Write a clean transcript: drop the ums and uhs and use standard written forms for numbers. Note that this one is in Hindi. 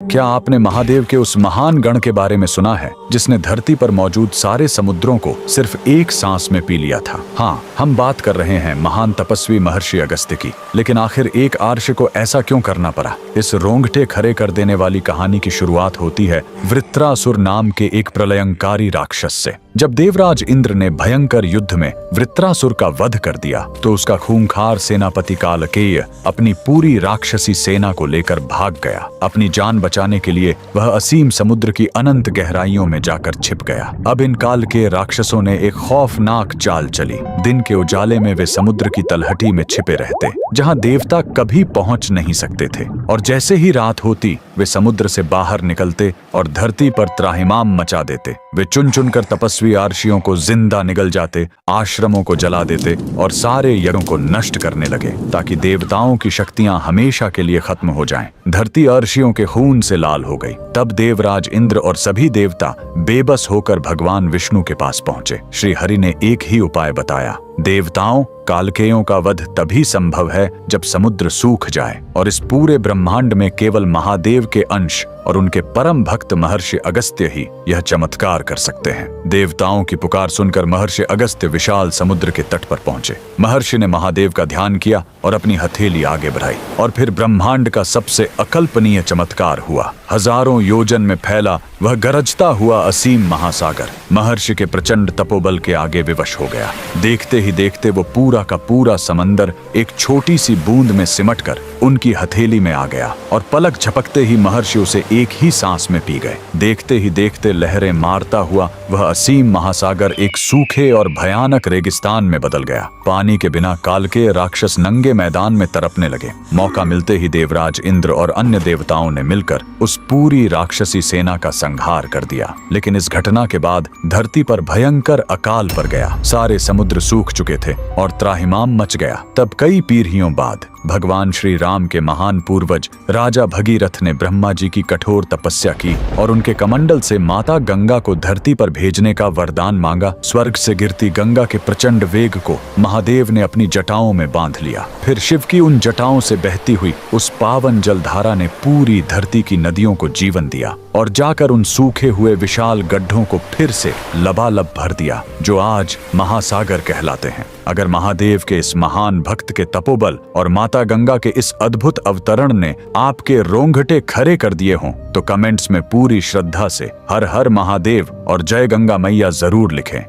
क्या आपने महादेव के उस महान गण के बारे में सुना है जिसने धरती पर मौजूद सारे समुद्रों को सिर्फ एक सांस में पी लिया था? हाँ, हम बात कर रहे हैं महान तपस्वी महर्षि अगस्त्य की। लेकिन आखिर एक आर्ष को ऐसा क्यों करना पड़ा? इस रोंगटे खड़े कर देने वाली कहानी की शुरुआत होती है वृत्रासुर नाम के एक प्रलयंकारी राक्षस से। जब देवराज इंद्र ने भयंकर युद्ध में वृत्रासुर का वध कर दिया तो उसका खूंखार सेनापति कालकेय अपनी पूरी राक्षसी सेना को लेकर भाग गया। अपनी जान बचाने के लिए वह असीम समुद्र की अनंत गहराइयों में जाकर छिप गया। अब इन काल के राक्षसों ने एक खौफनाक चाल चली। दिन के उजाले में वे समुद्र की तलहटी में छिपे रहते, जहां देवता कभी पहुंच नहीं सकते थे, और जैसे ही रात होती वे समुद्र से बाहर निकलते और धरती पर त्राहिमाम मचा देते। वे चुन चुन कर तपस्वी आर्षियों को जिंदा निगल जाते, आश्रमों को जला देते और सारे यज्ञों को नष्ट करने लगे ताकि देवताओं की शक्तियां हमेशा के लिए खत्म हो जाएं। धरती आर्षियों के खून से लाल हो गई। तब देवराज इंद्र और सभी देवता बेबस होकर भगवान विष्णु के पास पहुंचे। श्री हरि ने एक ही उपाय बताया। देवताओं, कालकेयों का वध तभी संभव है जब समुद्र सूख जाए, और इस पूरे ब्रह्मांड में केवल महादेव के अंश और उनके परम भक्त महर्षि अगस्त्य ही यह चमत्कार कर सकते हैं। देवताओं की पुकार सुनकर महर्षि अगस्त्य विशाल समुद्र के तट पर पहुंचे। महर्षि ने महादेव का ध्यान किया और अपनी हथेली आगे बढ़ाई, और फिर ब्रह्मांड का सबसे अकल्पनीय चमत्कार हुआ। हजारों योजन में फैला वह गरजता हुआ असीम महासागर महर्षि के प्रचंड तपोबल के आगे विवश हो गया। देखते ही देखते वो पूरा का पूरा समंदर एक छोटी सी बूंद में सिमटकर उनकी हथेली में आ गया, और पलक झपकते ही महर्षि उसे एक ही सांस में पी गए। देखते ही देखते लहरें मारता हुआ वह असीम महासागर एक सूखे और भयानक रेगिस्तान में बदल गया। पानी के बिना कालकेय राक्षस नंगे मैदान में तड़पने लगे। मौका मिलते ही देवराज इंद्र और अन्य देवताओं ने मिलकर उस पूरी राक्षसी सेना का संहार कर दिया। लेकिन इस घटना के बाद धरती पर भयंकर अकाल पड़ गया। सारे समुद्र सूख चुके थे और त्राहिमाम मच गया। तब कई पीढ़ियों बाद भगवान श्री राम के महान पूर्वज राजा भगीरथ ने ब्रह्मा जी की कठोर तपस्या की और उनके कमंडल से माता गंगा को धरती पर भेजने का वरदान मांगा। स्वर्ग से गिरती गंगा के प्रचंड वेग को महादेव ने अपनी जटाओं में बांध लिया। फिर शिव की उन जटाओं से बहती हुई उस पावन जलधारा ने पूरी धरती की नदियों को जीवन दिया और जाकर उन सूखे हुए विशाल गड्ढों को फिर से लबालब भर दिया, जो आज महासागर कहलाते हैं। अगर महादेव के इस महान भक्त के तपोबल और माता गंगा के इस अद्भुत अवतरण ने आपके रोंगटे खड़े कर दिए हों तो कमेंट्स में पूरी श्रद्धा से हर हर महादेव और जय गंगा मैया जरूर लिखें।